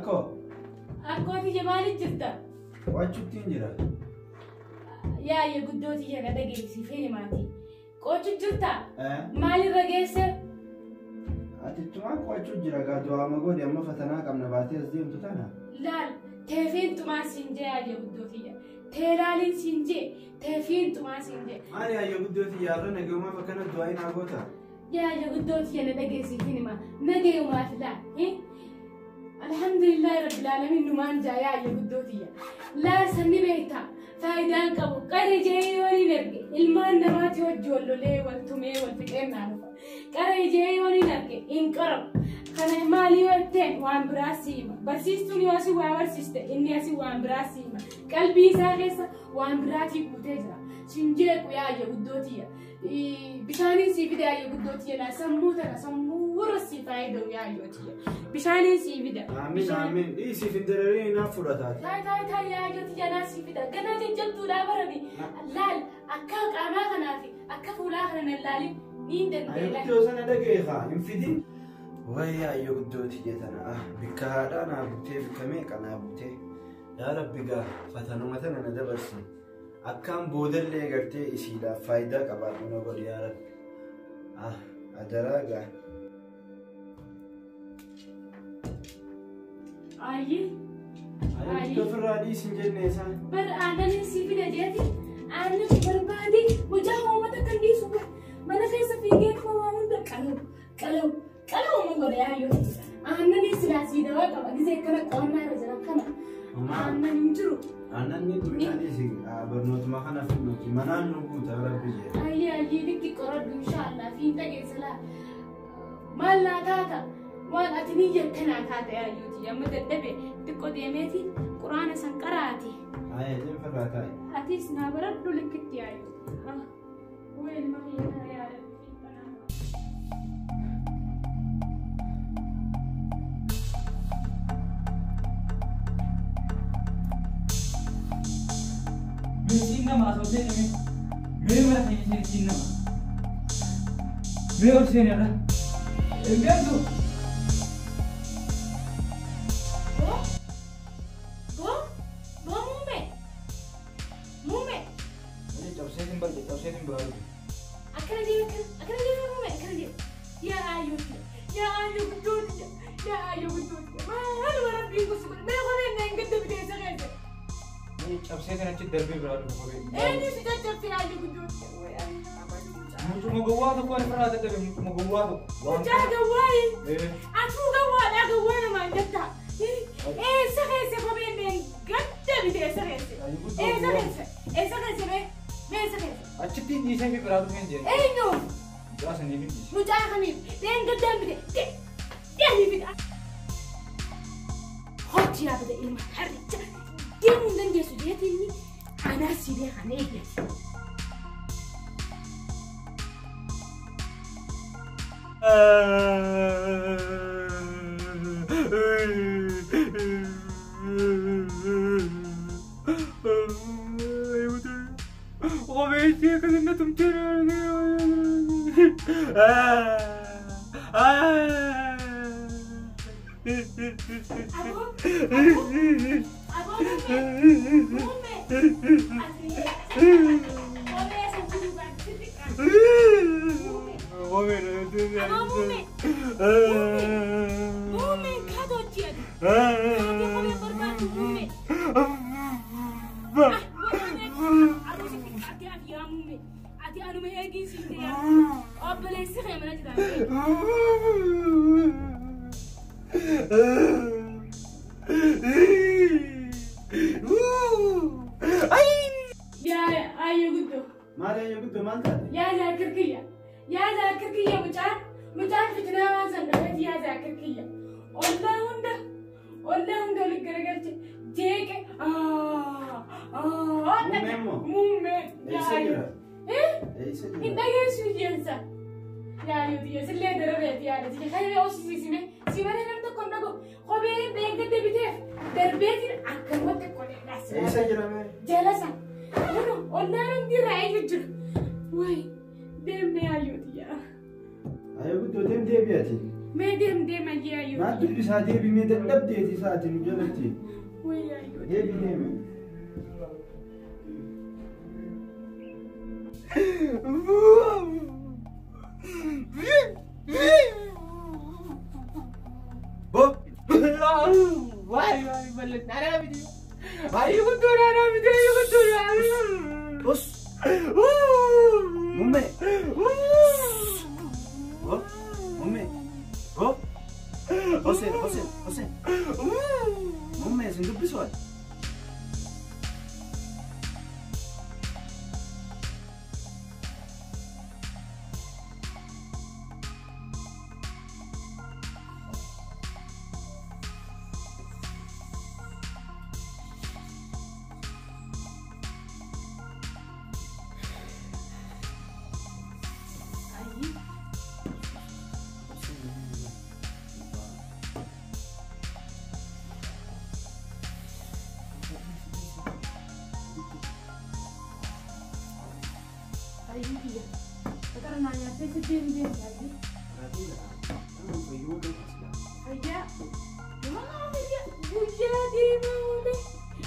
Akko ati jamaali jirta? Wachuutti hin jira. Yaa guddooti jedha dhageessifee himaati. Qochuu jirta? Maalirra geesse? Ati tumaa qochuu jira gaaduu amma godhe amma fatanaa qabna baatee as deemtu tana. Laal teefiin tumaa siin jee yaa guddooti. Teelaaliin siin jee teefiin tumaa siin jee. Maali yaa guddooti yaarra nageumaa fakkana du'aa hin hagoota. Yaa guddooti jedha dhageessifee himaa. Nageumaaf laal. Alhamdulillah rabbil alamin numaan jaa yaa guddooti. Laal sanni beektaa. Faayidaan qabu qaree jeeyooni narge ilmaan namaati wajji wallolee waltumee walfixeen naanufa qaree jeeyooni narge hin qarabu kana maalii walteen waan biraa siima barsiistuun yoo asii waa barsiiste inni asii waan biraa siima qalbii isaa keessa waan biraatii guutee jira sinjeequ yaayya guddootiya bishaaniin sii fida yaayya guddootiya laa sammuu tana sammuu warra sii faayida'u yaayyootiya bishaaniin sii fida. Amiin dhiisii findererii naaf fudhataati. Taayyaa yaayyootiya naa sii fida ganaa jajjabduudhaa barani laal akka qaamaa kanaa fi akka fuulaa kana nan laalin niin dandeela. Guddoo sana dhageekaa hin fidin. Wayyaa yaayya guddooti jetana bikka haadhaa naa buutee bikka meeqa naa buutee yaa rabbi gaa fatanuma tana na dabarsi. Akkaan boodallee gartee isiidhaaf faayidaa qabaatu na godhe yaa rabbi. Adaraa gaa. Ayyi. Ofirraa dhiisin jennee isaan. Bar aannan sii fida jeeti aannan barbaadi hojaa uummata kan dhiisu mana keessa fiigee kuma hunda qalau mun godhe yaayyoo aannan silaa sii dawaa qaba gisee akkana qoonnaa irra jira akkana aannan hin jiru. Aannan ni duudhaanis barnootuma kana fuudhuuti manaan nu guuta rabbi jee. Ayyi dikki qoradhu inshaallah fi dhageessalaa maal naa taata waan ati ni jettanaa taata yaayyuuti amma dadhabe xiqqoo deemeeti quraana san qaraati. Jen firraa taa'e. Atis naa baradhu likkitti yaayyuuti. Weel maayyaa yaada. Nama asal ni, memang saya nama. Memang saya ada. Enggak tu. Mume. Ini jauh saya timbal. Akan dia mume. Ya ayo betul. Mana orang bingung sebenarnya. Mereka orang yang gede beda saja. Jauh saya kena cedera berlalu. Ini sudah capek aja betul. Mau gawat aku ada pernah ada mau gawat. Jangan gawat. Aku gawat nama jatah. Sekarang kau benda gede beda sekarang. Sekarang. Acik tinggi saya berlalu kan je. No. Jelas ni. Mudah kami. Dan gede beda. Dia ni beda. Hot ya beda ilmu hari. Dia mungkin dia sudah ini. Anak sih dia kan ini. Obviously, kasi na tumtira. مدام ديما يا ما يو تلبس هذه بميدان لبديتي ساعتي مجلتي ويا يو هي بنيمة بوب واي واي بلدنا انا بدي هاي يقدر انا بدي يقدر بص ممي بوب ممي بوب حسين حسين حسين ممي صندوق بسواد Iya, sekarang nanya presiden lagi. Ayah, mana dia? Buja di mana?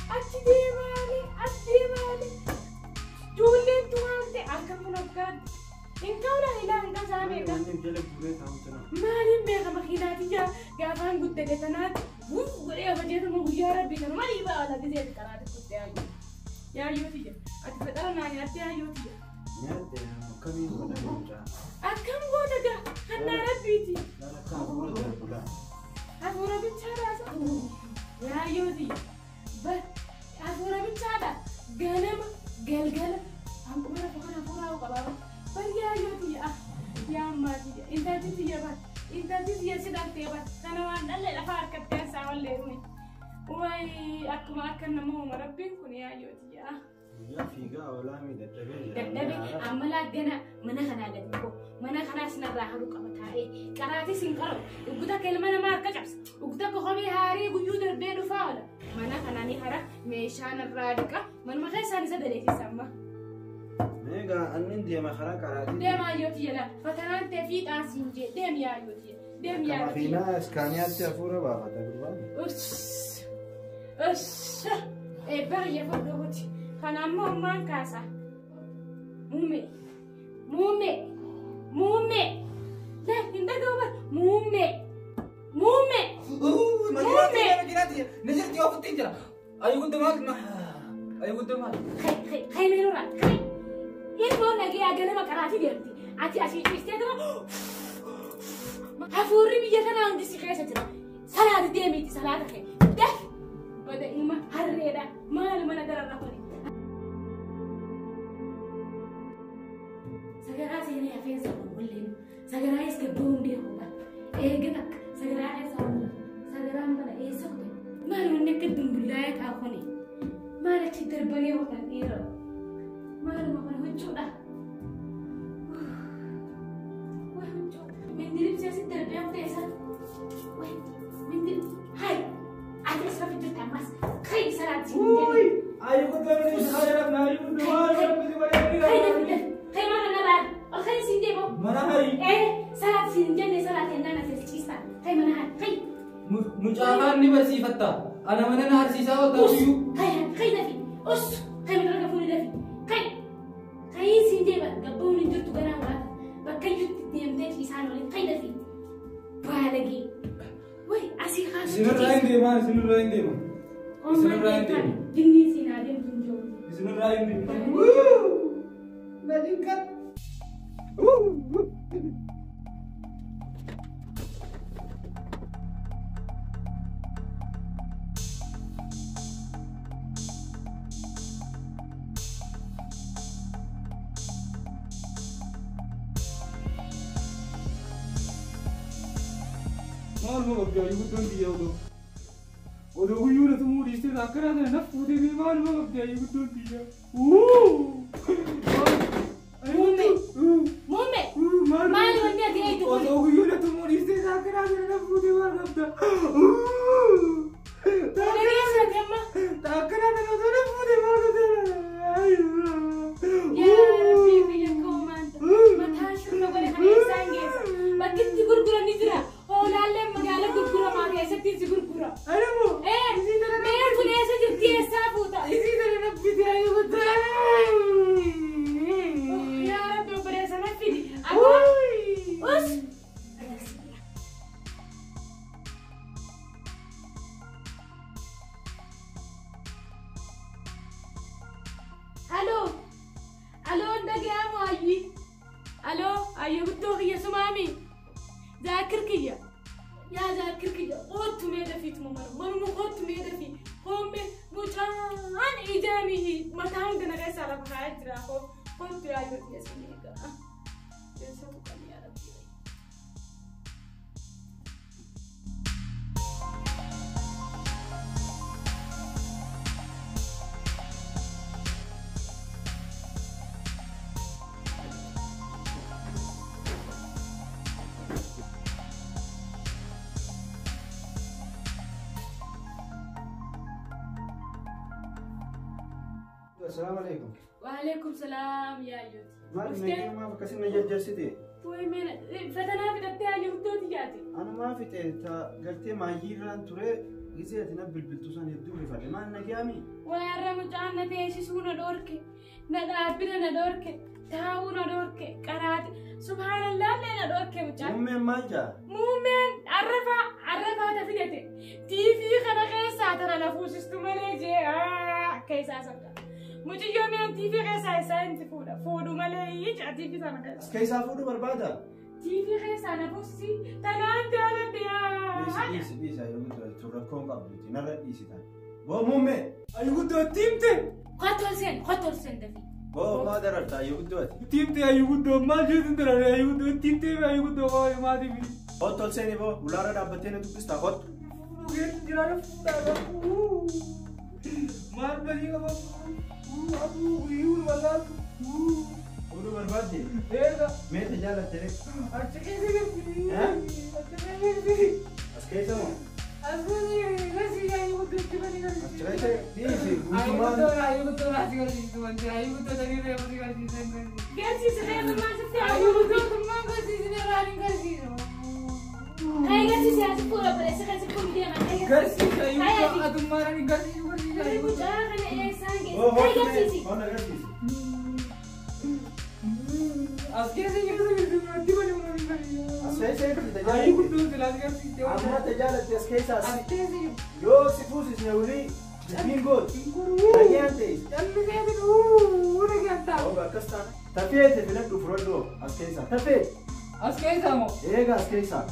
Aci di mana? Adi mana? Julen tuan te akan menokkan. Engkau dah hilang kan sampai kan? Mari mereka makinat dia, gavan gudde detanat. Gue apa jadi mau bujara bikin mari bawa lagi dia sekarang ada kutte aja. Ya ayo dia. Ati sekarang nanya dia ayo dia. Akam gua daga hanna rabbiti Afura bicara sa ya yodi ba afura bicara ganam galgal am umara fakana afura ko baba bar ya yodi ya mati inta titi ya ba inta titi ya sidak te ba kana wan dalle la far katta sa walle rumi wai akuma akan namo marabbin kun ya yodi ya يا فيجا ولا ميدا دبي عملا جنا من خنا لديكو من خنا سنرا هروك أبتاعي كراتي سينكرو وقدا كلمة ما كجبس وقدا كخمي هاري بيود البيت فاولا من خنا نهرا ميشان الرادكا من ما خيس هذا زدلتي سما ميجا أنين دي ما خلا كراتي دم أيوتي لا فتنان تفيد أنسينجي دم يا أيوتي دم يا أيوتي في ناس كانيات تفورة بابا تقول أش إيه بقى يفضلوتي Kana mamman kasa. Mume. Dah, indah kau mume. نزلت يا فتي جرا أي قدامك ما أي قدامك Hai menurut. Ini mau lagi agak nama karate berarti. Ati istiadat. Hafuri biar kan ang disi kaya saja. Salah dia miti salah tak. Dah. Pada ima hari dah. Mal mana darah aku ni. Segera sini ya fez boleh. Segera es que boom dia hoba. Genak segera es hoba. Segera mana es hoba. Malu nak dumbulai aku ni. Malu citar bani hoba ni ro. Malu makan hujan dah. Wah hujan. Mendiri siapa terbiang desa. Wah mendiri. Hai. Ada sebab itu tamas. Kai salat sini. أي قدامك خيرك ما أي قدامك Kai mana nalar? Kai sini bo. mana hari salat sini jadi salat yang nana sesista. Kai mana hari? Kai. mucakan ni bersifat ana mana nahar sisa atau you Kai dafi. Kai mana kafuri dafi. Kai sini ba gabung ni jurtu gara wa. Bakai jurtu diam deh isan oleh kai dafi. Bah lagi. Woi asih khas. sinur lain dia mana sinur lain dia mana sinur lain dia Gini sini ada yang tunjuk. sinur lain dia Meningkat. मालूम अब क्या ये कुछ दिया वो तो हुई ना तुम रिश्ते आकर आते ना पूरे भी मालूम अब क्या ये कुछ दिया Mume. Malu dia dia itu. वो तो हुई ना तुम रिश्ते आकर आते ना पूरे मालूम अब क्या Tapi dia sedang mah. आकर आते ना तो ना पूरे मालूम Ya Rabbi ya kau mantap. Mata syurga boleh kami sanggis. Bakit di gurguran ni jera. سمامي ذاكرك يا ذاكرك قوت ميدا في تمامر مرمو قوت ميدا في قوم مجان إجامي متان دنا كيس على بحاجة راهو قوت يا يوتي يسميك جنسو كم يا ربي السلام عليكم. وعليكم السلام يا يوتي ما نجي ما فكسين نجد جلستي. توي من فتنا في التاع يوتي جاتي أنا ما في تا قلتي ما يجيران ترى جزيت نبل بالتوسان يدوري فلي ما نجامي. ويا مجان نتيجي سونا دورك ندار بنا ندورك تاونا دورك قرات سبحان الله لنا دورك مجان. مؤمن ما جا. مؤمن عرفها تفيدتي تيفي خنا خيسا ترى نفوس استمالي كيسا سبتا مجھے یوم ہم ٹی وی کیسا ایسا انت فوڈو ملے یہ چاہتی بھی سانا کیسا كيسا فودو بربادا. ٹی وی کیسا نا بوسی تنان دالا دیا بيس أيوة تركون قبلتي نرى بيسي تان. بو مؤمن. أيوة دو تيمتي خطر سن دفي بو ما درت أيوة دوت. تيمتي أيوة دو ما جوتن ترى أيوة دو تيمتي أيوة دو ما دي بي هات تلسني بو ولا رد أبتين تبص تاخد. جرا مار بني كمان أبو يقول ولا فودو بربادي. إيه ميت جالت ترى. أشكي ها؟ أشكي بس كيسا مو. أشكي غسي أيوة دو كمان أشكي بيسي. أيوة دو راسي غسي كمان أيوة دو تاني راسي غسي كمان گرسی سے ما سے أيوة دو كمان غسي راسي غسي هاي گرسی سے اس پورا پر ایسے کیسے کوم دیا نا غسي أيوة دو أدم مارا غسي أيوة جاهنا إيه سانجي أوه هاي گرسی هون غسي. أشكي غسي أديبني أسكيسا كده أيوة تجالت. دو تلاتة غسي أما تجالت أسكيسا. أشكي يو سيفوسي سنولي. جبين جود. رجعتي. أو بكستان. تفيت في لك فرودو أسكيسا. تفيت. أسكي سامو إيه أسكيسا.